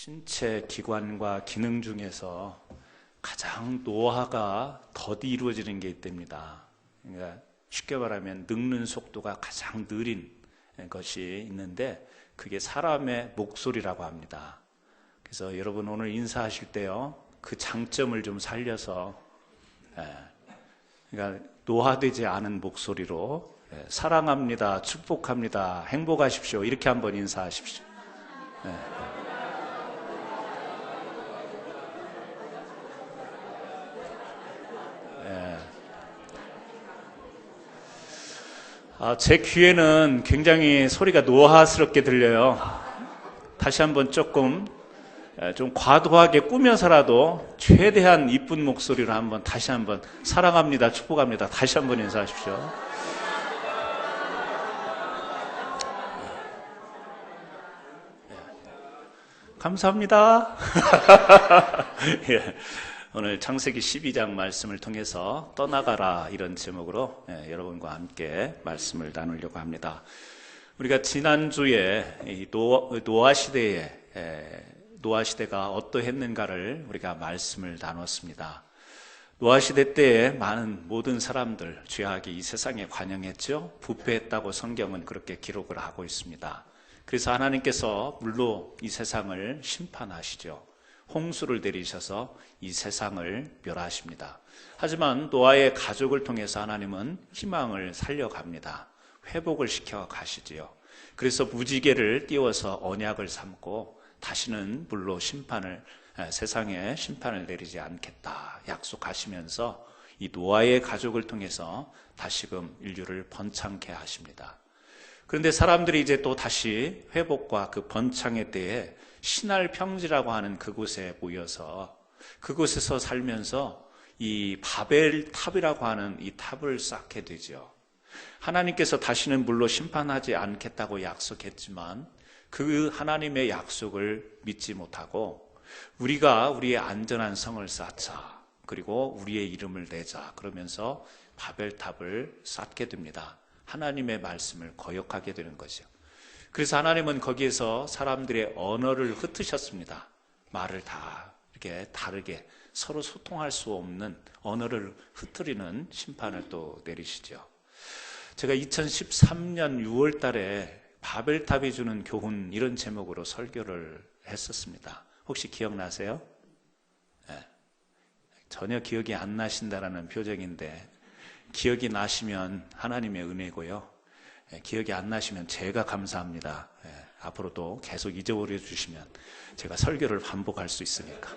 신체 기관과 기능 중에서 가장 노화가 더디 이루어지는 게 있답니다. 그러니까 쉽게 말하면 늙는 속도가 가장 느린 것이 있는데 그게 사람의 목소리라고 합니다. 그래서 여러분 오늘 인사하실 때요, 그 장점을 좀 살려서 그러니까 노화되지 않은 목소리로 사랑합니다, 축복합니다, 행복하십시오 이렇게 한번 인사하십시오. 제 귀에는 굉장히 소리가 노화스럽게 들려요. 다시 한번 조금 좀 과도하게 꾸며서라도 최대한 이쁜 목소리로 한번 다시 한번 사랑합니다, 축복합니다 다시 한번 인사하십시오. 감사합니다. 예. 오늘 창세기 12장 말씀을 통해서 떠나가라 이런 제목으로 여러분과 함께 말씀을 나누려고 합니다. 우리가 지난주에 이 노아 시대가 어떠했는가를 우리가 말씀을 나눴습니다. 노아 시대 때에 많은 모든 사람들 죄악이 이 세상에 관영했죠. 부패했다고 성경은 그렇게 기록을 하고 있습니다. 그래서 하나님께서 물로 이 세상을 심판하시죠. 홍수를 내리셔서 이 세상을 멸하십니다. 하지만 노아의 가족을 통해서 하나님은 희망을 살려갑니다. 회복을 시켜 가시지요. 그래서 무지개를 띄워서 언약을 삼고 다시는 물로 세상에 심판을 내리지 않겠다 약속하시면서 이 노아의 가족을 통해서 다시금 인류를 번창케 하십니다. 그런데 사람들이 이제 또 다시 회복과 그 번창의 때에 신할 평지라고 하는 그곳에 모여서 그곳에서 살면서 이 바벨탑이라고 하는 이 탑을 쌓게 되죠. 하나님께서 다시는 물로 심판하지 않겠다고 약속했지만 그 하나님의 약속을 믿지 못하고 우리가 우리의 안전한 성을 쌓자, 그리고 우리의 이름을 내자 그러면서 바벨탑을 쌓게 됩니다. 하나님의 말씀을 거역하게 되는 거죠. 그래서 하나님은 거기에서 사람들의 언어를 흩으셨습니다. 말을 다 이렇게 다르게 서로 소통할 수 없는 언어를 흩트리는 심판을 또 내리시죠. 제가 2013년 6월 달에 바벨탑이 주는 교훈 이런 제목으로 설교를 했었습니다. 혹시 기억나세요? 네. 전혀 기억이 안 나신다라는 표정인데 기억이 나시면 하나님의 은혜고요. 기억이 안 나시면 제가 감사합니다. 앞으로도 계속 잊어버려 주시면 제가 설교를 반복할 수 있으니까.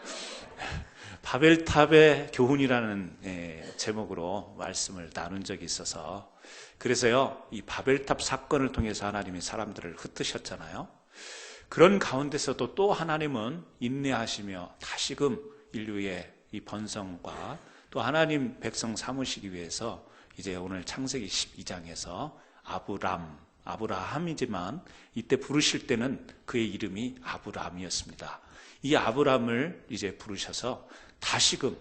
바벨탑의 교훈이라는 제목으로 말씀을 나눈 적이 있어서, 그래서요, 이 바벨탑 사건을 통해서 하나님이 사람들을 흩으셨잖아요. 그런 가운데서도 또 하나님은 인내하시며 다시금 인류의 이 번성과 또 하나님 백성 삼으시기 위해서 이제 오늘 창세기 12장에서 아브라함이지만 이때 부르실 때는 그의 이름이 아브람이었습니다. 이 아브람을 이제 부르셔서 다시금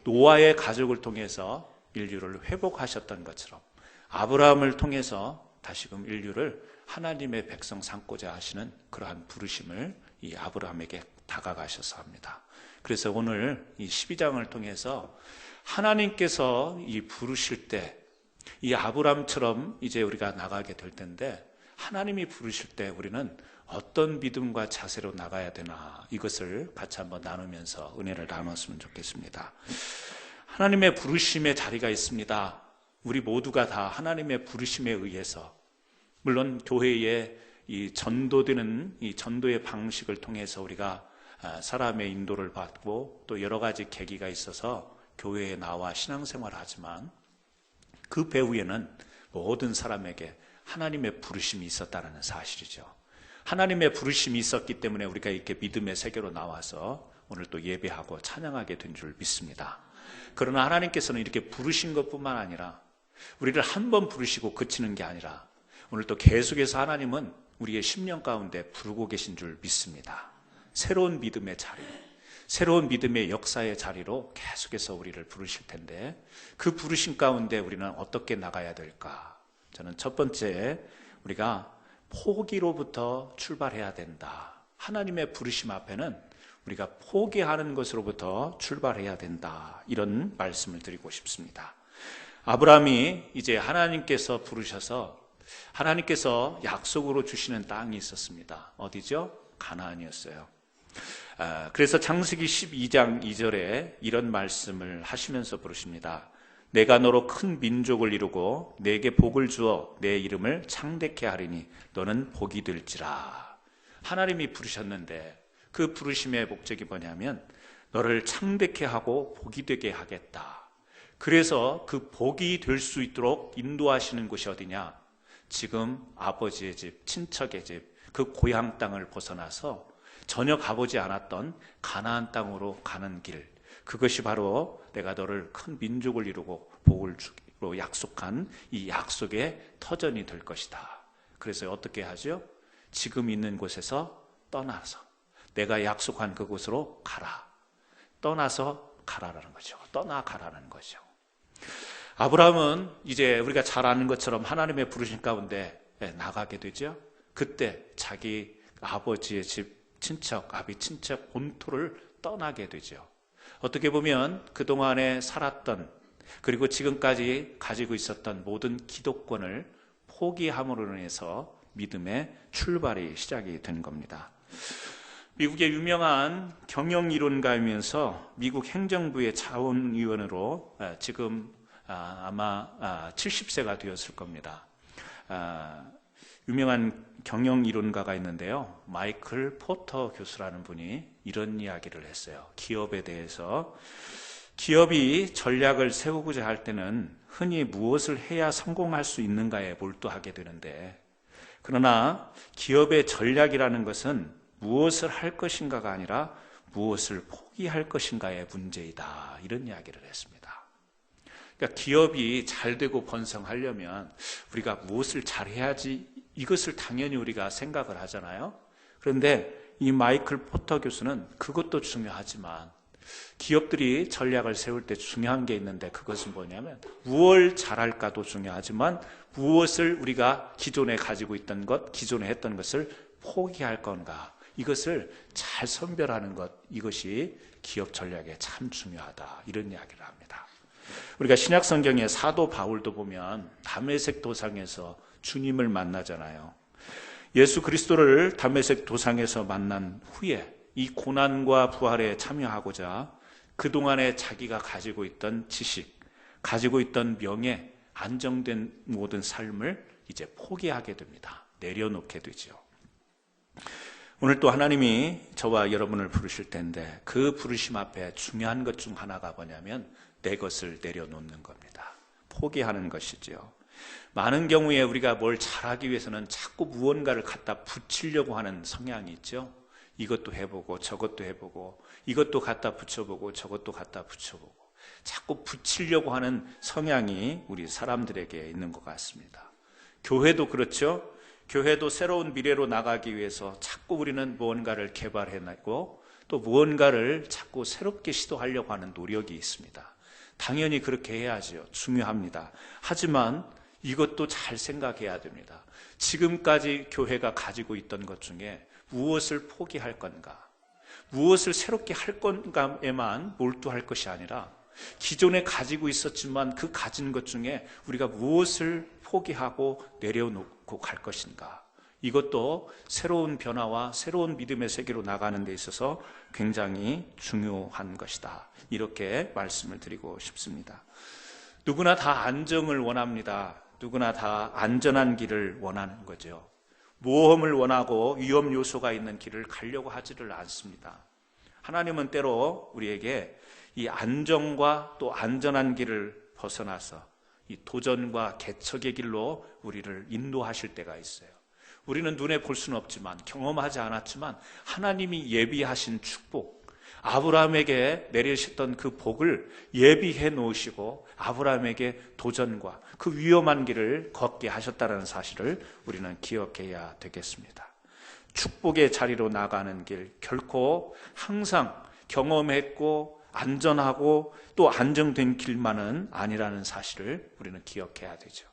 노아의 가족을 통해서 인류를 회복하셨던 것처럼 아브라함을 통해서 다시금 인류를 하나님의 백성 삼고자 하시는 그러한 부르심을 이 아브라함에게 다가가셔서 합니다. 그래서 오늘 이 12장을 통해서 하나님께서 이 부르실 때 이 아브람처럼 이제 우리가 나가게 될 텐데 하나님이 부르실 때 우리는 어떤 믿음과 자세로 나가야 되나 이것을 같이 한번 나누면서 은혜를 나눴으면 좋겠습니다. 하나님의 부르심의 자리가 있습니다. 우리 모두가 다 하나님의 부르심에 의해서 물론 교회에 이 전도되는 이 전도의 방식을 통해서 우리가 사람의 인도를 받고 또 여러 가지 계기가 있어서 교회에 나와 신앙생활을 하지만 그 배후에는 모든 사람에게 하나님의 부르심이 있었다는 사실이죠. 하나님의 부르심이 있었기 때문에 우리가 이렇게 믿음의 세계로 나와서 오늘 또 예배하고 찬양하게 된 줄 믿습니다. 그러나 하나님께서는 이렇게 부르신 것뿐만 아니라 우리를 한 번 부르시고 그치는 게 아니라 오늘 또 계속해서 하나님은 우리의 심령 가운데 부르고 계신 줄 믿습니다. 새로운 믿음의 자리, 새로운 믿음의 역사의 자리로 계속해서 우리를 부르실 텐데 그 부르심 가운데 우리는 어떻게 나가야 될까? 저는 첫 번째 우리가 포기로부터 출발해야 된다. 하나님의 부르심 앞에는 우리가 포기하는 것으로부터 출발해야 된다. 이런 말씀을 드리고 싶습니다. 아브라함이 이제 하나님께서 부르셔서 하나님께서 약속으로 주시는 땅이 있었습니다. 어디죠? 가나안이었어요. 그래서 창세기 12장 2절에 이런 말씀을 하시면서 부르십니다. 내가 너로 큰 민족을 이루고 내게 복을 주어 내 이름을 창대케 하리니 너는 복이 될지라. 하나님이 부르셨는데 그 부르심의 목적이 뭐냐면 너를 창대케 하고 복이 되게 하겠다. 그래서 그 복이 될 수 있도록 인도하시는 곳이 어디냐? 지금 아버지의 집, 친척의 집, 그 고향 땅을 벗어나서 전혀 가보지 않았던 가나안 땅으로 가는 길, 그것이 바로 내가 너를 큰 민족을 이루고 복을 주기로 약속한 이 약속의 터전이 될 것이다. 그래서 어떻게 하죠? 지금 있는 곳에서 떠나서 내가 약속한 그곳으로 가라. 떠나서 가라라는 거죠. 떠나가라는 거죠. 아브라함은 이제 우리가 잘 아는 것처럼 하나님의 부르심 가운데 나가게 되죠. 그때 자기 아버지의 집, 친척, 아비 친척 본토를 떠나게 되죠. 어떻게 보면 그동안에 살았던 그리고 지금까지 가지고 있었던 모든 기독권을 포기함으로 인해서 믿음의 출발이 시작이 된 겁니다. 미국의 유명한 경영이론가이면서 미국 행정부의 자원위원으로 지금 아마 70세가 되었을 겁니다. 유명한 경영이론가가 있는데요. 마이클 포터 교수라는 분이 이런 이야기를 했어요. 기업에 대해서 기업이 전략을 세우고자 할 때는 흔히 무엇을 해야 성공할 수 있는가에 몰두하게 되는데 그러나 기업의 전략이라는 것은 무엇을 할 것인가가 아니라 무엇을 포기할 것인가의 문제이다. 이런 이야기를 했습니다. 그러니까 기업이 잘 되고 번성하려면 우리가 무엇을 잘해야지 이것을 당연히 우리가 생각을 하잖아요. 그런데 이 마이클 포터 교수는 그것도 중요하지만 기업들이 전략을 세울 때 중요한 게 있는데 그것은 뭐냐면 무엇을 잘할까도 중요하지만 무엇을 우리가 기존에 가지고 있던 것, 기존에 했던 것을 포기할 건가 이것을 잘 선별하는 것 이것이 기업 전략에 참 중요하다 이런 이야기를 합니다. 우리가 신약 성경의 사도 바울도 보면 다메섹 도상에서 주님을 만나잖아요. 예수 그리스도를 다메섹 도상에서 만난 후에 이 고난과 부활에 참여하고자 그동안에 자기가 가지고 있던 지식, 가지고 있던 명예, 안정된 모든 삶을 이제 포기하게 됩니다. 내려놓게 되죠. 오늘 또 하나님이 저와 여러분을 부르실 텐데 그 부르심 앞에 중요한 것 중 하나가 뭐냐면 내 것을 내려놓는 겁니다. 포기하는 것이죠. 많은 경우에 우리가 뭘 잘하기 위해서는 자꾸 무언가를 갖다 붙이려고 하는 성향이 있죠. 이것도 해보고 저것도 해보고 이것도 갖다 붙여보고 저것도 갖다 붙여보고 자꾸 붙이려고 하는 성향이 우리 사람들에게 있는 것 같습니다. 교회도 그렇죠. 교회도 새로운 미래로 나가기 위해서 자꾸 우리는 무언가를 개발해내고 또 무언가를 자꾸 새롭게 시도하려고 하는 노력이 있습니다. 당연히 그렇게 해야죠. 중요합니다. 하지만 이것도 잘 생각해야 됩니다. 지금까지 교회가 가지고 있던 것 중에 무엇을 포기할 건가? 무엇을 새롭게 할 건가에만 몰두할 것이 아니라 기존에 가지고 있었지만 그 가진 것 중에 우리가 무엇을 포기하고 내려놓고 갈 것인가? 이것도 새로운 변화와 새로운 믿음의 세계로 나가는 데 있어서 굉장히 중요한 것이다. 이렇게 말씀을 드리고 싶습니다. 누구나 다 안정을 원합니다. 누구나 다 안전한 길을 원하는 거죠. 모험을 원하고 위험 요소가 있는 길을 가려고 하지를 않습니다. 하나님은 때로 우리에게 이 안정과 또 안전한 길을 벗어나서 이 도전과 개척의 길로 우리를 인도하실 때가 있어요. 우리는 눈에 볼 수는 없지만 경험하지 않았지만 하나님이 예비하신 축복, 아브라함에게 내리셨던 그 복을 예비해 놓으시고 아브라함에게 도전과 그 위험한 길을 걷게 하셨다는 사실을 우리는 기억해야 되겠습니다. 축복의 자리로 나가는 길 결코 항상 경험했고 안전하고 또 안정된 길만은 아니라는 사실을 우리는 기억해야 되죠.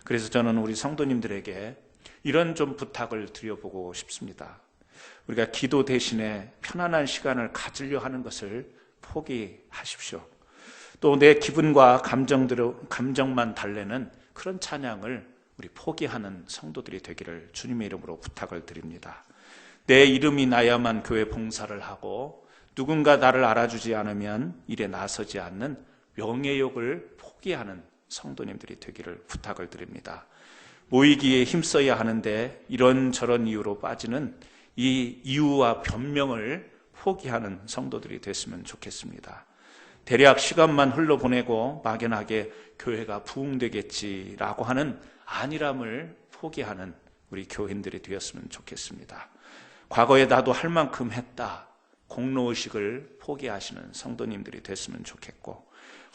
그래서 저는 우리 성도님들에게 이런 좀 부탁을 드려보고 싶습니다. 우리가 기도 대신에 편안한 시간을 가지려 하는 것을 포기하십시오. 또 내 기분과 감정만 달래는 그런 찬양을 우리 포기하는 성도들이 되기를 주님의 이름으로 부탁을 드립니다. 내 이름이 나야만 교회 봉사를 하고 누군가 나를 알아주지 않으면 일에 나서지 않는 명예욕을 포기하는 성도님들이 되기를 부탁을 드립니다. 모이기에 힘써야 하는데 이런저런 이유로 빠지는 이 이유와 변명을 포기하는 성도들이 됐으면 좋겠습니다. 대략 시간만 흘러보내고 막연하게 교회가 부흥되겠지라고 하는 안일함을 포기하는 우리 교인들이 되었으면 좋겠습니다. 과거에 나도 할 만큼 했다, 공로의식을 포기하시는 성도님들이 됐으면 좋겠고,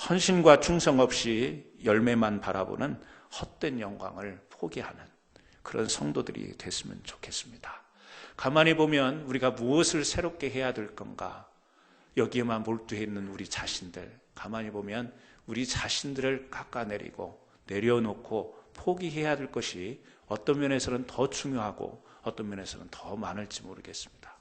헌신과 충성 없이 열매만 바라보는 헛된 영광을 포기하는 그런 성도들이 됐으면 좋겠습니다. 가만히 보면 우리가 무엇을 새롭게 해야 될 건가, 여기에만 몰두해 있는 우리 자신들, 가만히 보면 우리 자신들을 깎아내리고 내려놓고 포기해야 될 것이 어떤 면에서는 더 중요하고 어떤 면에서는 더 많을지 모르겠습니다.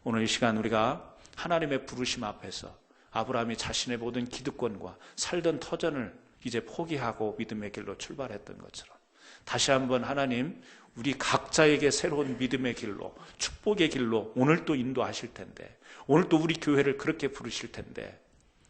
오늘 이 시간 우리가 하나님의 부르심 앞에서 아브라함이 자신의 모든 기득권과 살던 터전을 이제 포기하고 믿음의 길로 출발했던 것처럼 다시 한번 하나님 우리 각자에게 새로운 믿음의 길로, 축복의 길로 오늘 또 인도하실 텐데, 오늘 또 우리 교회를 그렇게 부르실 텐데,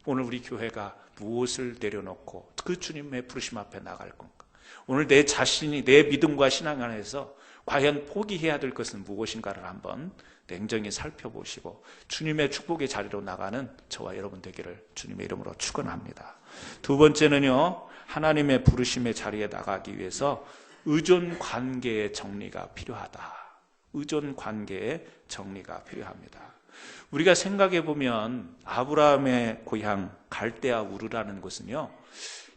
오늘 우리 교회가 무엇을 내려놓고 그 주님의 부르심 앞에 나갈 건가? 오늘 내 자신이 내 믿음과 신앙 안에서 과연 포기해야 될 것은 무엇인가를 한번 냉정히 살펴보시고 주님의 축복의 자리로 나가는 저와 여러분 되기를 주님의 이름으로 축원합니다. 두 번째는요, 하나님의 부르심의 자리에 나가기 위해서 의존 관계의 정리가 필요하다. 의존 관계의 정리가 필요합니다. 우리가 생각해 보면 아브라함의 고향 갈대아 우르라는 곳은요,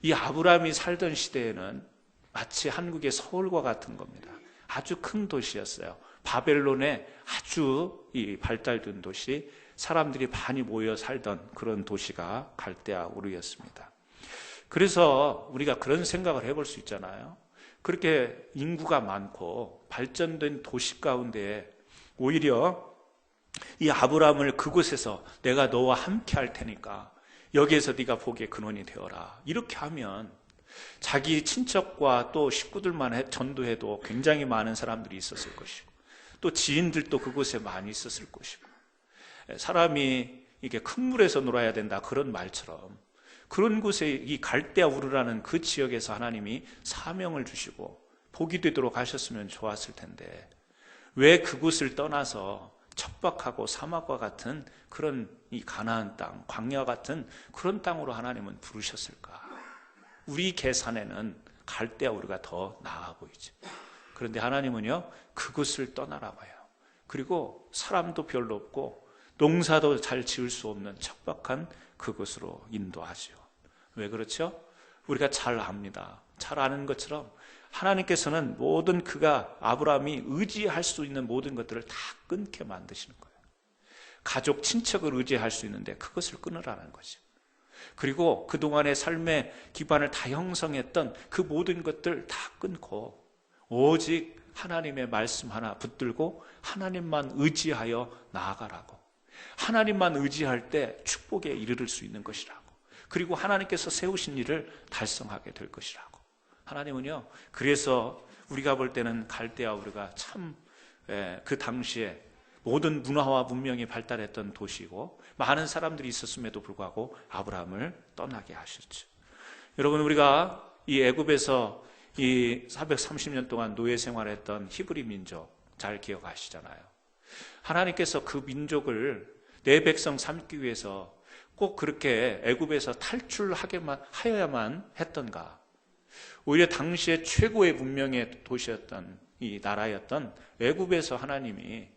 이 아브라함이 살던 시대에는 마치 한국의 서울과 같은 겁니다. 아주 큰 도시였어요. 바벨론의 아주 이 발달된 도시, 사람들이 많이 모여 살던 그런 도시가 갈대아 우르였습니다. 그래서 우리가 그런 생각을 해볼 수 있잖아요. 그렇게 인구가 많고 발전된 도시 가운데 오히려 이 아브라함을 그곳에서 내가 너와 함께 할 테니까 여기에서 네가 복의 근원이 되어라, 이렇게 하면 자기 친척과 또 식구들만 전도해도 굉장히 많은 사람들이 있었을 것이고 또 지인들도 그곳에 많이 있었을 것이고, 사람이 이게 큰 물에서 놀아야 된다 그런 말처럼 그런 곳에 이 갈대아 우르라는 그 지역에서 하나님이 사명을 주시고 복이 되도록 하셨으면 좋았을 텐데 왜 그곳을 떠나서 척박하고 사막과 같은 그런 이 가나안 땅, 광야 같은 그런 땅으로 하나님은 부르셨을까? 우리 계산에는 갈대아 우르가 더 나아 보이죠. 그런데 하나님은요, 그곳을 떠나라고 해요. 그리고 사람도 별로 없고 농사도 잘 지을 수 없는 척박한 그곳으로 인도하죠. 왜 그렇죠? 우리가 잘 압니다. 잘 아는 것처럼 하나님께서는 모든 그가 아브라함이 의지할 수 있는 모든 것들을 다 끊게 만드시는 거예요. 가족, 친척을 의지할 수 있는데 그것을 끊으라는 거죠. 그리고 그동안의 삶의 기반을 다 형성했던 그 모든 것들 다 끊고 오직 하나님의 말씀 하나 붙들고 하나님만 의지하여 나아가라고. 하나님만 의지할 때 축복에 이르를 수 있는 것이라고. 그리고 하나님께서 세우신 일을 달성하게 될 것이라고. 하나님은요, 그래서 우리가 볼 때는 갈대아 우리가 참 그 당시에 모든 문화와 문명이 발달했던 도시고 많은 사람들이 있었음에도 불구하고 아브라함을 떠나게 하셨죠. 여러분, 우리가 이 애굽에서 이 430년 동안 노예 생활했던 히브리 민족 잘 기억하시잖아요. 하나님께서 그 민족을 내 백성 삼기 위해서 꼭 그렇게 애굽에서 탈출하여야만 했던가? 오히려 당시에 최고의 문명의 도시였던 이 나라였던 애굽에서 하나님이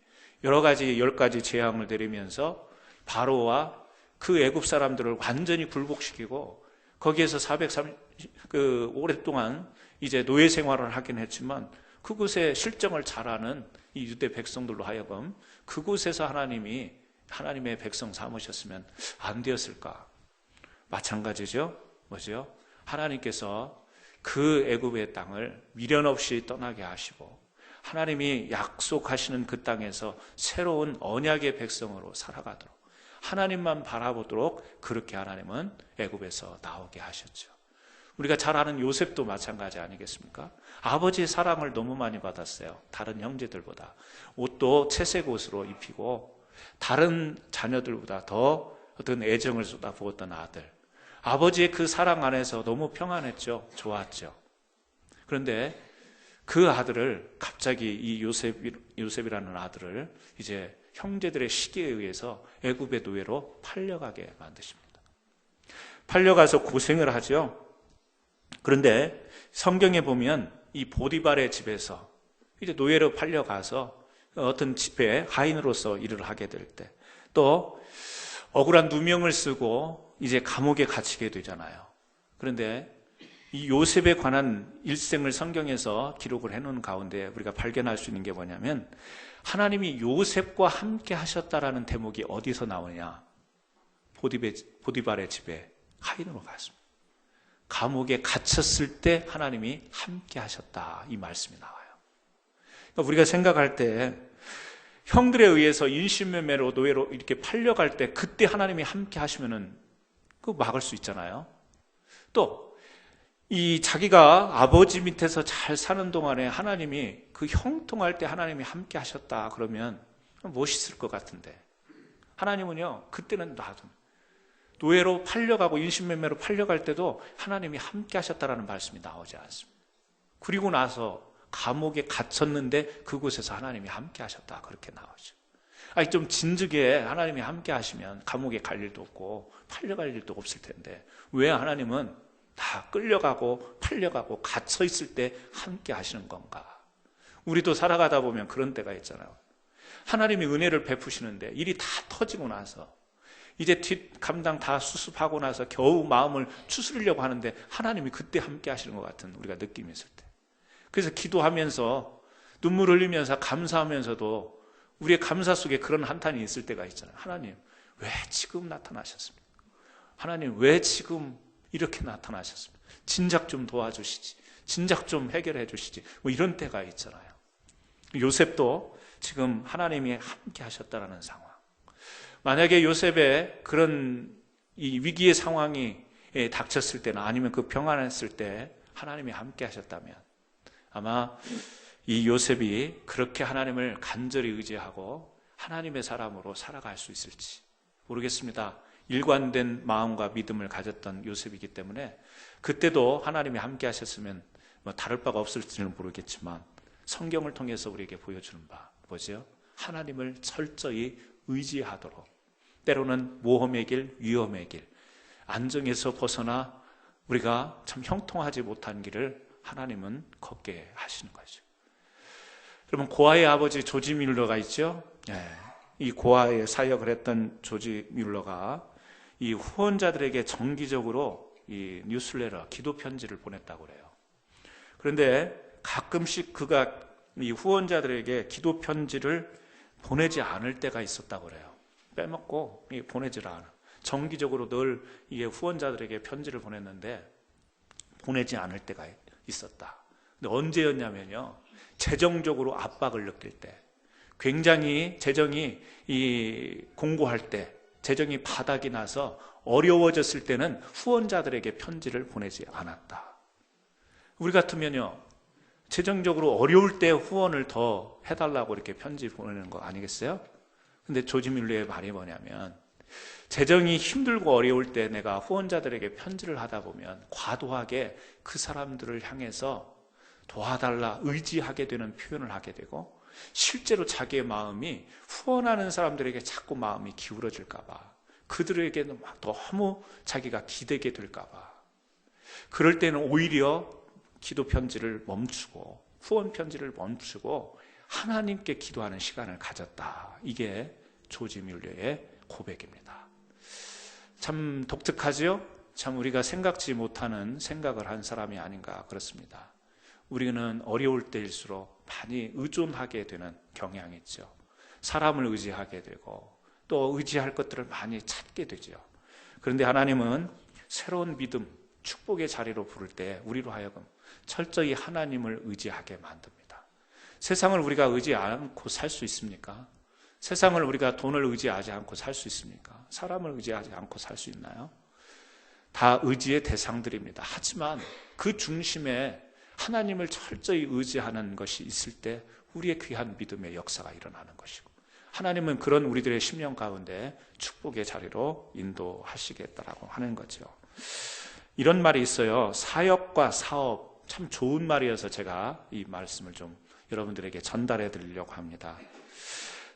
여러 가지 10가지 재앙을 내리면서 바로와 그 애굽 사람들을 완전히 굴복시키고 거기에서 430 오랫동안 이제 노예 생활을 하긴 했지만 그곳에 실정을 잘 아는 이 유대 백성들로 하여금 그곳에서 하나님이 하나님의 백성 삼으셨으면 안 되었을까? 마찬가지죠. 뭐죠? 하나님께서 그 애굽의 땅을 미련 없이 떠나게 하시고 하나님이 약속하시는 그 땅에서 새로운 언약의 백성으로 살아가도록, 하나님만 바라보도록 그렇게 하나님은 애굽에서 나오게 하셨죠. 우리가 잘 아는 요셉도 마찬가지 아니겠습니까? 아버지의 사랑을 너무 많이 받았어요. 다른 형제들보다. 옷도 채색 옷으로 입히고 다른 자녀들보다 더 어떤 애정을 쏟아부었던 아들. 아버지의 그 사랑 안에서 너무 평안했죠. 좋았죠. 그런데 그 아들을 갑자기 이 요셉이라는 아들을 이제 형제들의 시기에 의해서 애굽의 노예로 팔려가게 만드십니다. 팔려가서 고생을 하죠. 그런데 성경에 보면 이 보디발의 집에서 이제 노예로 팔려가서 어떤 집에 하인으로서 일을 하게 될 때, 또 억울한 누명을 쓰고 이제 감옥에 갇히게 되잖아요. 그런데 이 요셉에 관한 일생을 성경에서 기록을 해놓은 가운데 우리가 발견할 수 있는 게 뭐냐면, 하나님이 요셉과 함께 하셨다라는 대목이 어디서 나오냐? 보디발의 집에 하인으로 갔습니다. 감옥에 갇혔을 때 하나님이 함께 하셨다, 이 말씀이 나와요. 그러니까 우리가 생각할 때 형들에 의해서 인신매매로 노예로 이렇게 팔려갈 때 그때 하나님이 함께 하시면은 그 막을 수 있잖아요. 또 이 자기가 아버지 밑에서 잘 사는 동안에 하나님이 그 형통할 때 하나님이 함께 하셨다 그러면 멋있을 것 같은데, 하나님은요 그때는 놔둔 노예로 팔려가고 인신매매로 팔려갈 때도 하나님이 함께 하셨다라는 말씀이 나오지 않습니다. 그리고 나서 감옥에 갇혔는데 그곳에서 하나님이 함께 하셨다 그렇게 나오죠. 아니 좀 진즉에 하나님이 함께 하시면 감옥에 갈 일도 없고 팔려갈 일도 없을 텐데 왜 하나님은 다 끌려가고 팔려가고 갇혀 있을 때 함께 하시는 건가? 우리도 살아가다 보면 그런 때가 있잖아요. 하나님이 은혜를 베푸시는데 일이 다 터지고 나서 이제 뒷 감당 다 수습하고 나서 겨우 마음을 추스리려고 하는데 하나님이 그때 함께 하시는 것 같은 우리가 느낌이 있을 때, 그래서 기도하면서 눈물 흘리면서 감사하면서도 우리의 감사 속에 그런 한탄이 있을 때가 있잖아요. 하나님 왜 지금 나타나셨습니까? 하나님 왜 지금 이렇게 나타나셨습니까? 진작 좀 도와주시지, 진작 좀 해결해 주시지, 뭐 이런 때가 있잖아요. 요셉도 지금 하나님이 함께 하셨다라는 상황. 만약에 요셉의 그런 이 위기의 상황이 닥쳤을 때나 아니면 그 평안했을 때 하나님이 함께 하셨다면 아마 이 요셉이 그렇게 하나님을 간절히 의지하고 하나님의 사람으로 살아갈 수 있을지 모르겠습니다. 일관된 마음과 믿음을 가졌던 요셉이기 때문에 그때도 하나님이 함께 하셨으면 뭐 다를 바가 없을지는 모르겠지만 성경을 통해서 우리에게 보여주는 바 뭐죠? 하나님을 철저히 의지하도록, 때로는 모험의 길, 위험의 길, 안정에서 벗어나 우리가 참 형통하지 못한 길을 하나님은 걷게 하시는 거죠. 여러분, 고아의 아버지 조지 뮬러가 있죠? 이 고아의 사역을 했던 조지 뮬러가 이 후원자들에게 정기적으로 이 뉴스레터, 기도 편지를 보냈다고 그래요. 그런데 가끔씩 그가 이 후원자들에게 기도 편지를 보내지 않을 때가 있었다고 그래요. 빼먹고 보내질 않아. 정기적으로 늘 이게 후원자들에게 편지를 보냈는데 보내지 않을 때가 있었다. 근데 언제였냐면요, 재정적으로 압박을 느낄 때, 굉장히 재정이 공고할 때, 재정이 바닥이 나서 어려워졌을 때는 후원자들에게 편지를 보내지 않았다. 우리 같으면요, 재정적으로 어려울 때 후원을 더 해달라고 이렇게 편지 보내는 거 아니겠어요? 근데 조지 뮬러의 말이 뭐냐면, 재정이 힘들고 어려울 때 내가 후원자들에게 편지를 하다 보면 과도하게 그 사람들을 향해서 도와달라 의지하게 되는 표현을 하게 되고, 실제로 자기의 마음이 후원하는 사람들에게 자꾸 마음이 기울어질까 봐, 그들에게는 막 너무 자기가 기대게 될까 봐, 그럴 때는 오히려 기도 편지를 멈추고 후원 편지를 멈추고 하나님께 기도하는 시간을 가졌다. 이게 조지 뮬러의 고백입니다. 참 독특하죠? 참 우리가 생각지 못하는 생각을 한 사람이 아닌가 그렇습니다. 우리는 어려울 때일수록 많이 의존하게 되는 경향이 있죠. 사람을 의지하게 되고 또 의지할 것들을 많이 찾게 되죠. 그런데 하나님은 새로운 믿음, 축복의 자리로 부를 때 우리로 하여금 철저히 하나님을 의지하게 만듭니다. 세상을 우리가 의지 않고 살 수 있습니까? 세상을 우리가 돈을 의지하지 않고 살 수 있습니까? 사람을 의지하지 않고 살 수 있나요? 다 의지의 대상들입니다. 하지만 그 중심에 하나님을 철저히 의지하는 것이 있을 때 우리의 귀한 믿음의 역사가 일어나는 것이고, 하나님은 그런 우리들의 심령 가운데 축복의 자리로 인도하시겠다라고 하는 거죠. 이런 말이 있어요. 사역과 사업, 참 좋은 말이어서 제가 이 말씀을 좀 여러분들에게 전달해 드리려고 합니다.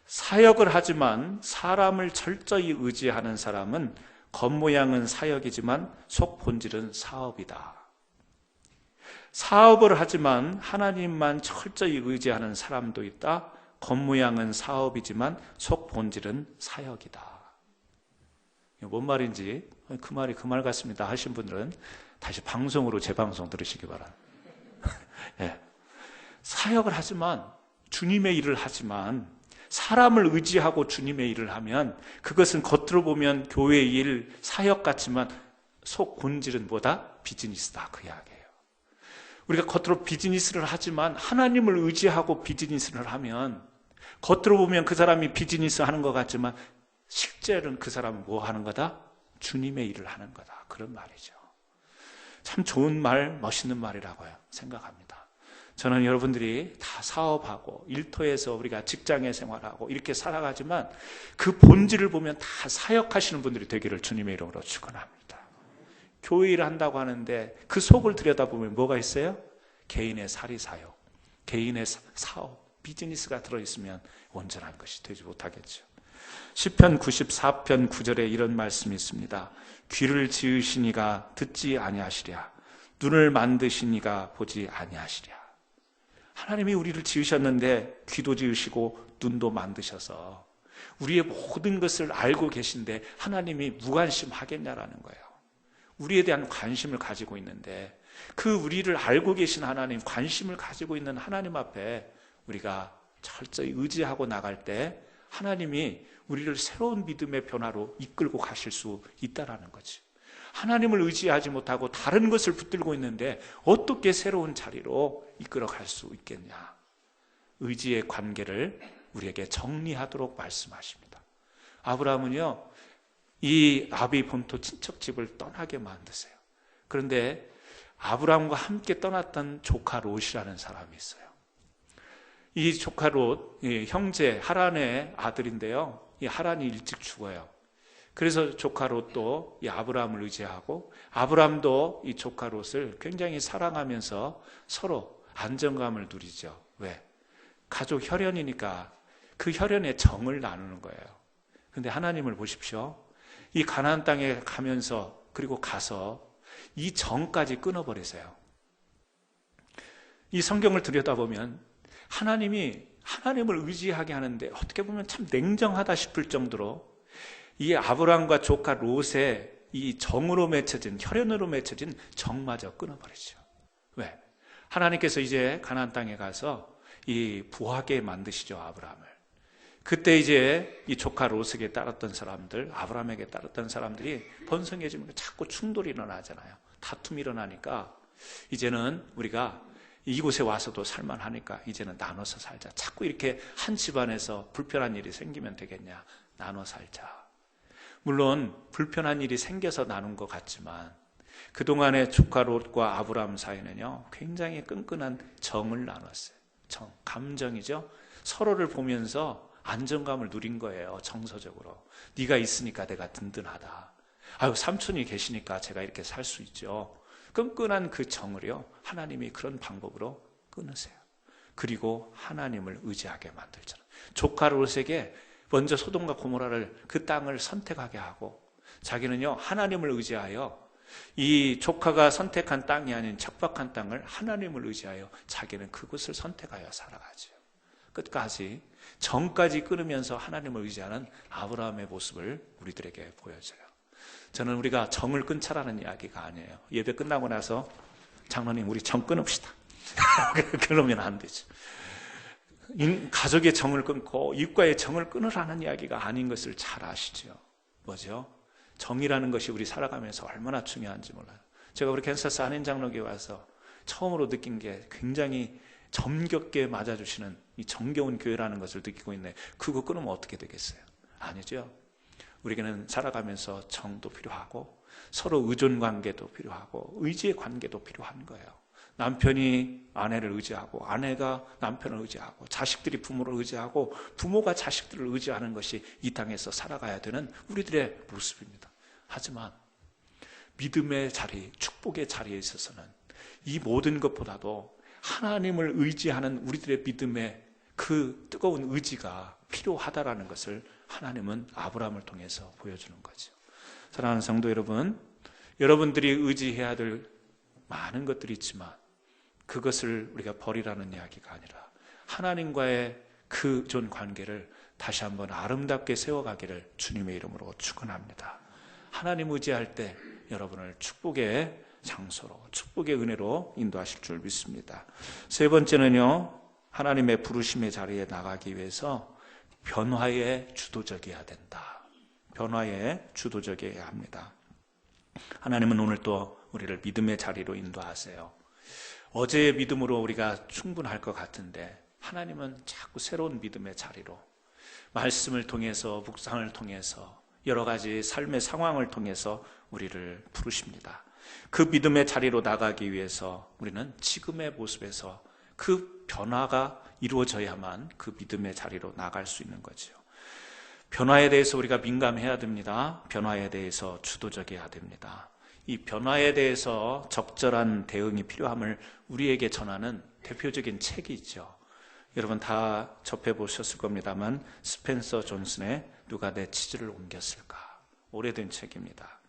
사역을 하지만 사람을 철저히 의지하는 사람은 겉모양은 사역이지만 속 본질은 사업이다. 사업을 하지만 하나님만 철저히 의지하는 사람도 있다. 겉모양은 사업이지만 속 본질은 사역이다. 뭔 말인지 그 말이 그 말 같습니다 하신 분들은 다시 방송으로 재방송 들으시기 바랍니다. 네. 사역을 하지만, 주님의 일을 하지만, 사람을 의지하고 주님의 일을 하면 그것은 겉으로 보면 교회의 일, 사역 같지만 속 본질은 뭐다? 비즈니스다, 그 이야기예요. 우리가 겉으로 비즈니스를 하지만 하나님을 의지하고 비즈니스를 하면 겉으로 보면 그 사람이 비즈니스 하는 것 같지만 실제로는 그 사람은 뭐 하는 거다? 주님의 일을 하는 거다, 그런 말이죠. 참 좋은 말, 멋있는 말이라고 생각합니다. 저는 여러분들이 다 사업하고 일터에서 우리가 직장에 생활하고 이렇게 살아가지만 그 본질을 보면 다 사역하시는 분들이 되기를 주님의 이름으로 축원합니다. 교회 일을 한다고 하는데 그 속을 들여다보면 뭐가 있어요? 개인의 사리사욕, 개인의 사업, 비즈니스가 들어있으면 온전한 것이 되지 못하겠죠. 시편 94편 9절에 이런 말씀이 있습니다. 귀를 지으시니가 듣지 아니하시랴, 눈을 만드시니가 보지 아니하시랴. 하나님이 우리를 지으셨는데 귀도 지으시고 눈도 만드셔서 우리의 모든 것을 알고 계신데 하나님이 무관심하겠냐라는 거예요. 우리에 대한 관심을 가지고 있는데 그 우리를 알고 계신 하나님, 관심을 가지고 있는 하나님 앞에 우리가 철저히 의지하고 나갈 때 하나님이 우리를 새로운 믿음의 변화로 이끌고 가실 수 있다는 거지. 하나님을 의지하지 못하고 다른 것을 붙들고 있는데 어떻게 새로운 자리로 이끌어 갈 수 있겠냐. 의지의 관계를 우리에게 정리하도록 말씀하십니다. 아브라함은요, 이 아비 본토 친척집을 떠나게 만드세요. 그런데 아브라함과 함께 떠났던 조카 롯이라는 사람이 있어요. 이 조카 롯, 형제 하란의 아들인데요, 이 하란이 일찍 죽어요. 그래서 조카 롯도 이 아브라함을 의지하고 아브라함도 이 조카 롯을 굉장히 사랑하면서 서로 안정감을 누리죠. 왜? 가족 혈연이니까 그 혈연의 정을 나누는 거예요. 그런데 하나님을 보십시오. 이 가나안 땅에 가면서 그리고 가서 이 정까지 끊어버리세요. 이 성경을 들여다보면 하나님을 의지하게 하는데 어떻게 보면 참 냉정하다 싶을 정도로 이 아브라함과 조카 롯의 이 정으로 맺혀진, 혈연으로 맺혀진 정마저 끊어버리죠. 왜? 하나님께서 이제 가나안 땅에 가서 이 부하게 만드시죠, 아브라함을. 그때 이제 이 조카 롯에게 따랐던 사람들, 아브라함에게 따랐던 사람들이 번성해지면 자꾸 충돌이 일어나잖아요. 다툼이 일어나니까 이제는 우리가 이곳에 와서도 살만하니까 이제는 나눠서 살자. 자꾸 이렇게 한 집안에서 불편한 일이 생기면 되겠냐. 나눠 살자. 물론 불편한 일이 생겨서 나눈 것 같지만 그동안의 조카 롯과 아브라함 사이는요, 굉장히 끈끈한 정을 나눴어요. 정, 감정이죠. 서로를 보면서 안정감을 누린 거예요. 정서적으로. 네가 있으니까 내가 든든하다. 아유, 삼촌이 계시니까 제가 이렇게 살 수 있죠. 끈끈한 그 정을요, 하나님이 그런 방법으로 끊으세요. 그리고 하나님을 의지하게 만들잖아요. 조카 롯에게 먼저 소돔과 고모라를, 그 땅을 선택하게 하고 자기는요, 하나님을 의지하여 이 조카가 선택한 땅이 아닌 척박한 땅을 하나님을 의지하여 자기는 그곳을 선택하여 살아가죠. 끝까지 정까지 끊으면서 하나님을 의지하는 아브라함의 모습을 우리들에게 보여줘요. 저는 우리가 정을 끊자라는 이야기가 아니에요. 예배 끝나고 나서 장로님 우리 정 끊읍시다. 그러면 안 되죠. 가족의 정을 끊고 이웃과의 정을 끊으라는 이야기가 아닌 것을 잘 아시죠. 뭐죠? 정이라는 것이 우리 살아가면서 얼마나 중요한지 몰라요. 제가 우리 캔사스 안인 장로교에 와서 처음으로 느낀 게 굉장히 정겹게 맞아주시는 이 정겨운 교회라는 것을 느끼고 있네. 그거 끊으면 어떻게 되겠어요? 아니죠. 우리에게는 살아가면서 정도 필요하고 서로 의존 관계도 필요하고 의지의 관계도 필요한 거예요. 남편이 아내를 의지하고 아내가 남편을 의지하고 자식들이 부모를 의지하고 부모가 자식들을 의지하는 것이 이 땅에서 살아가야 되는 우리들의 모습입니다. 하지만 믿음의 자리, 축복의 자리에 있어서는 이 모든 것보다도 하나님을 의지하는 우리들의 믿음의 그 뜨거운 의지가 필요하다라는 것을 하나님은 아브라함을 통해서 보여주는 거죠. 사랑하는 성도 여러분, 여러분들이 의지해야 될 많은 것들이 있지만 그것을 우리가 버리라는 이야기가 아니라 하나님과의 그 의존 관계를 다시 한번 아름답게 세워가기를 주님의 이름으로 축원합니다. 하나님 의지할 때 여러분을 축복의 장소로, 축복의 은혜로 인도하실 줄 믿습니다. 세 번째는요, 하나님의 부르심의 자리에 나가기 위해서 변화에 주도적이어야 된다. 변화에 주도적이어야 합니다. 하나님은 오늘 또 우리를 믿음의 자리로 인도하세요. 어제의 믿음으로 우리가 충분할 것 같은데 하나님은 자꾸 새로운 믿음의 자리로 말씀을 통해서, 묵상을 통해서, 여러 가지 삶의 상황을 통해서 우리를 부르십니다. 그 믿음의 자리로 나가기 위해서 우리는 지금의 모습에서 그 변화가 이루어져야만 그 믿음의 자리로 나갈 수 있는 거죠. 변화에 대해서 우리가 민감해야 됩니다. 변화에 대해서 주도적이어야 됩니다. 이 변화에 대해서 적절한 대응이 필요함을 우리에게 전하는 대표적인 책이 있죠. 여러분 다 접해보셨을 겁니다만 스펜서 존슨의 누가 내 치즈를 옮겼을까? 오래된 책입니다.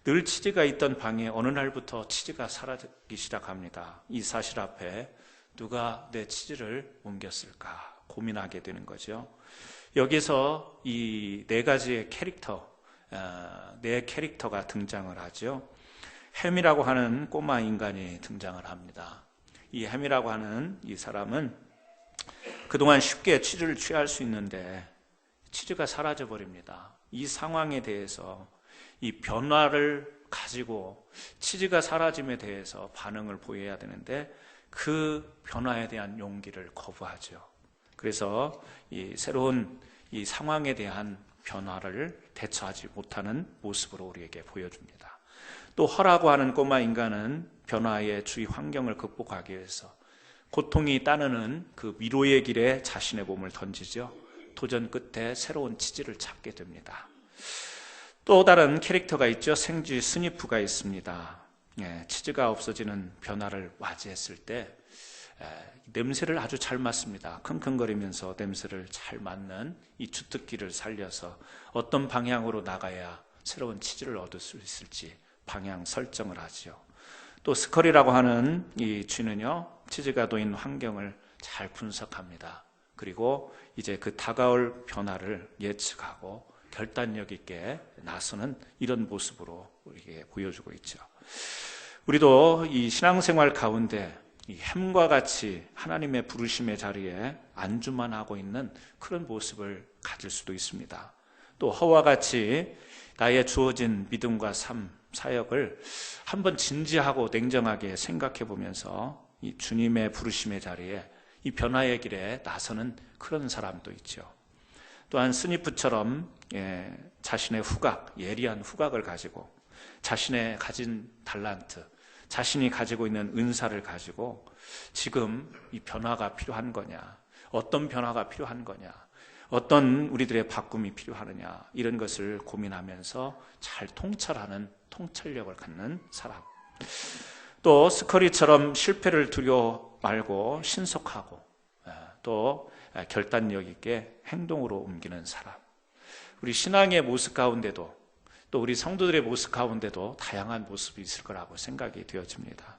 늘 치즈가 있던 방에 어느 날부터 치즈가 사라지기 시작합니다. 이 사실 앞에 누가 내 치즈를 옮겼을까 고민하게 되는 거죠. 여기서 이 네 가지의 캐릭터, 네 캐릭터가 등장을 하죠. 햄이라고 하는 꼬마 인간이 등장을 합니다. 이 햄이라고 하는 이 사람은 그동안 쉽게 치즈를 취할 수 있는데 치즈가 사라져 버립니다. 이 상황에 대해서 이 변화를 가지고 치즈가 사라짐에 대해서 반응을 보여야 되는데 그 변화에 대한 용기를 거부하죠. 그래서 이 새로운 이 상황에 대한 변화를 대처하지 못하는 모습으로 우리에게 보여줍니다. 또 허라고 하는 꼬마 인간은 변화의 주위 환경을 극복하기 위해서 고통이 따르는 그 위로의 길에 자신의 몸을 던지죠. 도전 끝에 새로운 치즈를 찾게 됩니다. 또 다른 캐릭터가 있죠. 생쥐 스니프가 있습니다. 치즈가 없어지는 변화를 맞이했을 때 냄새를 아주 잘 맡습니다. 킁킁거리면서 냄새를 잘 맡는 이 주특기를 살려서 어떤 방향으로 나가야 새로운 치즈를 얻을 수 있을지 방향 설정을 하죠. 또 스컬이라고 하는 이 쥐는요, 치즈가 놓인 환경을 잘 분석합니다. 그리고 이제 그 다가올 변화를 예측하고 결단력 있게 나서는 이런 모습으로 우리에게 보여주고 있죠. 우리도 이 신앙생활 가운데 이 햄과 같이 하나님의 부르심의 자리에 안주만 하고 있는 그런 모습을 가질 수도 있습니다. 또 허와 같이 나의 주어진 믿음과 삶, 사역을 한번 진지하고 냉정하게 생각해 보면서 이 주님의 부르심의 자리에 이 변화의 길에 나서는 그런 사람도 있죠. 또한 스니프처럼 자신의 후각, 예리한 후각을 가지고 자신의 가진 달란트, 자신이 가지고 있는 은사를 가지고 지금 이 변화가 필요한 거냐, 어떤 변화가 필요한 거냐, 어떤 우리들의 바꿈이 필요하느냐, 이런 것을 고민하면서 잘 통찰하는 통찰력을 갖는 사람. 또 스커리처럼 실패를 두려워 말고 신속하고 또 결단력 있게 행동으로 옮기는 사람. 우리 신앙의 모습 가운데도 또 우리 성도들의 모습 가운데도 다양한 모습이 있을 거라고 생각이 되어집니다.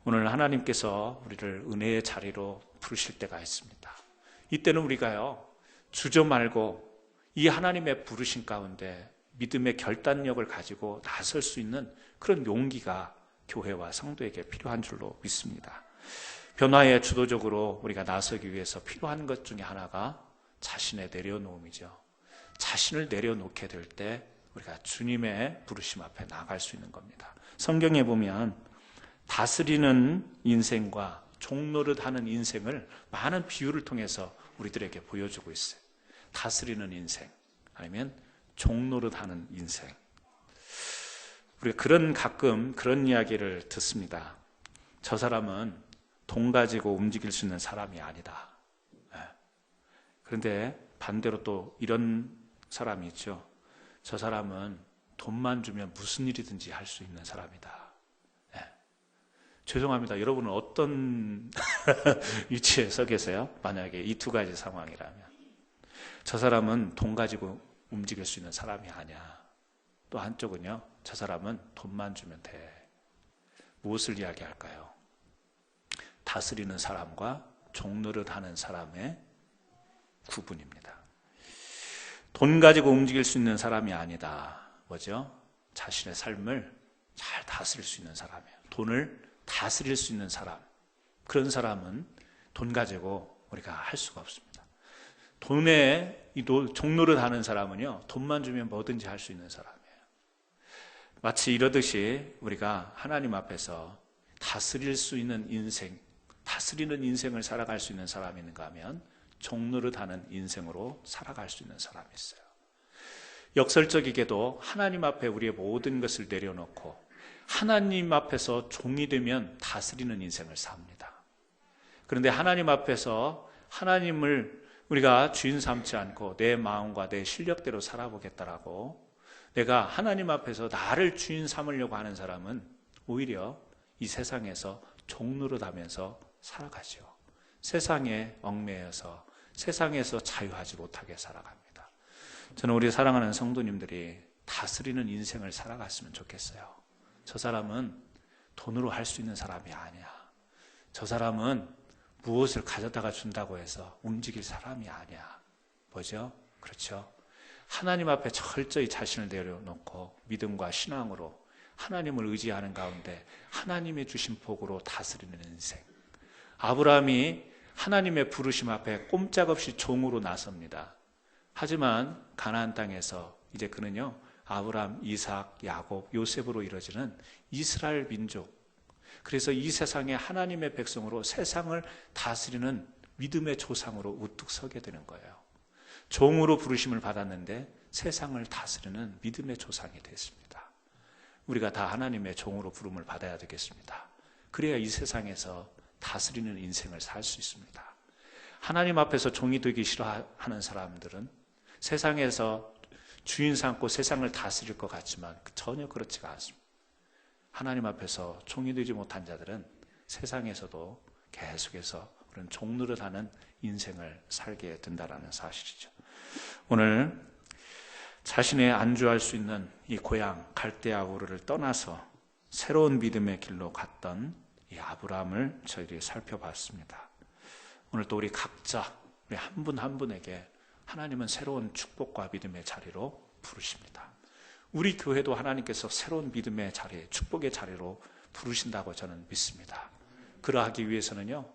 오늘 하나님께서 우리를 은혜의 자리로 부르실 때가 있습니다. 이때는 우리가요, 주저 말고 이 하나님의 부르심 가운데 믿음의 결단력을 가지고 나설 수 있는 그런 용기가 교회와 성도에게 필요한 줄로 믿습니다. 변화에 주도적으로 우리가 나서기 위해서 필요한 것 중에 하나가 자신의 내려놓음이죠. 자신을 내려놓게 될 때 우리가 주님의 부르심 앞에 나갈 수 있는 겁니다. 성경에 보면 다스리는 인생과 종노릇하는 인생을 많은 비유를 통해서 우리들에게 보여주고 있어요. 다스리는 인생, 아니면 종노릇하는 인생. 우리가 가끔 그런 이야기를 듣습니다. 저 사람은 돈 가지고 움직일 수 있는 사람이 아니다. 그런데 반대로 또 이런 사람이 있죠. 저 사람은 돈만 주면 무슨 일이든지 할 수 있는 사람이다. 죄송합니다. 여러분은 어떤 위치에 서 계세요? 만약에 이 두 가지 상황이라면. 저 사람은 돈 가지고 움직일 수 있는 사람이 아니야. 또 한쪽은요, 저 사람은 돈만 주면 돼. 무엇을 이야기할까요? 다스리는 사람과 종노릇하는 사람의 구분입니다. 돈 가지고 움직일 수 있는 사람이 아니다. 뭐죠? 자신의 삶을 잘 다스릴 수 있는 사람이에요. 돈을 다스릴 수 있는 사람. 그런 사람은 돈 가지고 우리가 할 수가 없습니다. 돈에 종노릇하는 사람은요, 돈만 주면 뭐든지 할 수 있는 사람이에요. 마치 이러듯이 우리가 하나님 앞에서 다스릴 수 있는 인생, 다스리는 인생을 살아갈 수 있는 사람이 있는가 하면 종노릇하는 인생으로 살아갈 수 있는 사람이 있어요. 역설적이게도 하나님 앞에 우리의 모든 것을 내려놓고 하나님 앞에서 종이 되면 다스리는 인생을 삽니다. 그런데 하나님 앞에서 하나님을 우리가 주인 삼지 않고 내 마음과 내 실력대로 살아보겠다라고 내가 하나님 앞에서 나를 주인 삼으려고 하는 사람은 오히려 이 세상에서 종노릇하면서 살아가죠. 세상에 얽매여서 세상에서 자유하지 못하게 살아갑니다. 저는 우리 사랑하는 성도님들이 다스리는 인생을 살아갔으면 좋겠어요. 저 사람은 돈으로 할 수 있는 사람이 아니야. 저 사람은 무엇을 가져다가 준다고 해서 움직일 사람이 아니야. 뭐죠? 그렇죠? 하나님 앞에 철저히 자신을 내려놓고 믿음과 신앙으로 하나님을 의지하는 가운데 하나님의 주신 복으로 다스리는 인생. 아브라함이 하나님의 부르심 앞에 꼼짝없이 종으로 나섭니다. 하지만 가나안 땅에서 이제 그는요, 아브라함, 이삭, 야곱, 요셉으로 이루어지는 이스라엘 민족. 그래서 이 세상에 하나님의 백성으로 세상을 다스리는 믿음의 조상으로 우뚝 서게 되는 거예요. 종으로 부르심을 받았는데 세상을 다스리는 믿음의 조상이 됐습니다. 우리가 다 하나님의 종으로 부름을 받아야 되겠습니다. 그래야 이 세상에서 다스리는 인생을 살 수 있습니다. 하나님 앞에서 종이 되기 싫어하는 사람들은 세상에서 주인 삼고 세상을 다스릴 것 같지만 전혀 그렇지가 않습니다. 하나님 앞에서 종이 되지 못한 자들은 세상에서도 계속해서 그런 종노릇하는 인생을 살게 된다는 사실이죠. 오늘 자신의 안주할 수 있는 이 고향 갈대아 우르를 떠나서 새로운 믿음의 길로 갔던 이 아브라함을 저희들이 살펴봤습니다. 오늘 또 우리 각자 우리 한 분 한 분에게 하나님은 새로운 축복과 믿음의 자리로 부르십니다. 우리 교회도 하나님께서 새로운 믿음의 자리, 축복의 자리로 부르신다고 저는 믿습니다. 그러하기 위해서는요,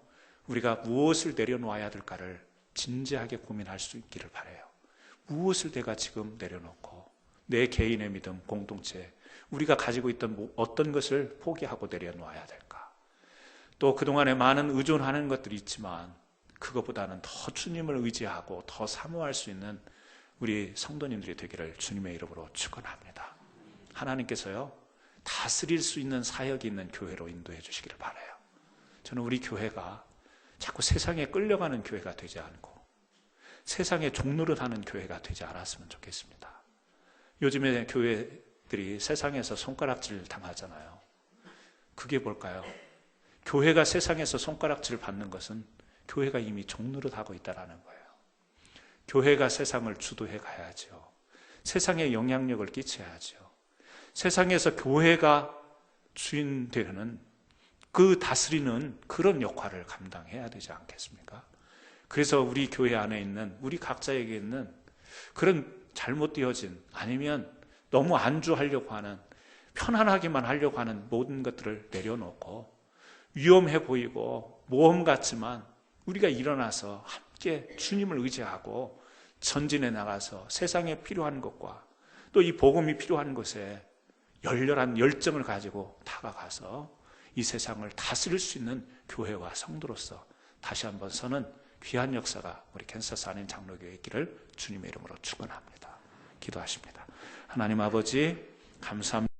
우리가 무엇을 내려놓아야 될까를 진지하게 고민할 수 있기를 바라요. 무엇을 내가 지금 내려놓고 내 개인의 믿음, 공동체, 우리가 가지고 있던 어떤 것을 포기하고 내려놓아야 될까? 또 그동안에 많은 의존하는 것들이 있지만 그것보다는 더 주님을 의지하고 더 사모할 수 있는 우리 성도님들이 되기를 주님의 이름으로 축원합니다. 하나님께서요, 다스릴 수 있는 사역이 있는 교회로 인도해 주시기를 바라요. 저는 우리 교회가 자꾸 세상에 끌려가는 교회가 되지 않고 세상에 종노릇하는 교회가 되지 않았으면 좋겠습니다. 요즘에 교회들이 세상에서 손가락질 당하잖아요. 그게 뭘까요? 교회가 세상에서 손가락질 받는 것은 교회가 이미 종노릇하고 있다는 거예요. 교회가 세상을 주도해 가야죠. 세상에 영향력을 끼쳐야죠. 세상에서 교회가 주인 되는 그 다스리는 그런 역할을 감당해야 되지 않겠습니까? 그래서 우리 교회 안에 있는 우리 각자에게 있는 그런 잘못되어진 아니면 너무 안주하려고 하는 편안하기만 하려고 하는 모든 것들을 내려놓고 위험해 보이고 모험 같지만 우리가 일어나서 함께 주님을 의지하고 전진해 나가서 세상에 필요한 것과 또 이 복음이 필요한 것에 열렬한 열정을 가지고 다가가서 이 세상을 다스릴 수 있는 교회와 성도로서 다시 한번 서는 귀한 역사가 우리 캔사스 한인 장로교회에 있기를 주님의 이름으로 축원합니다. 기도하십니다. 하나님 아버지 감사합니다.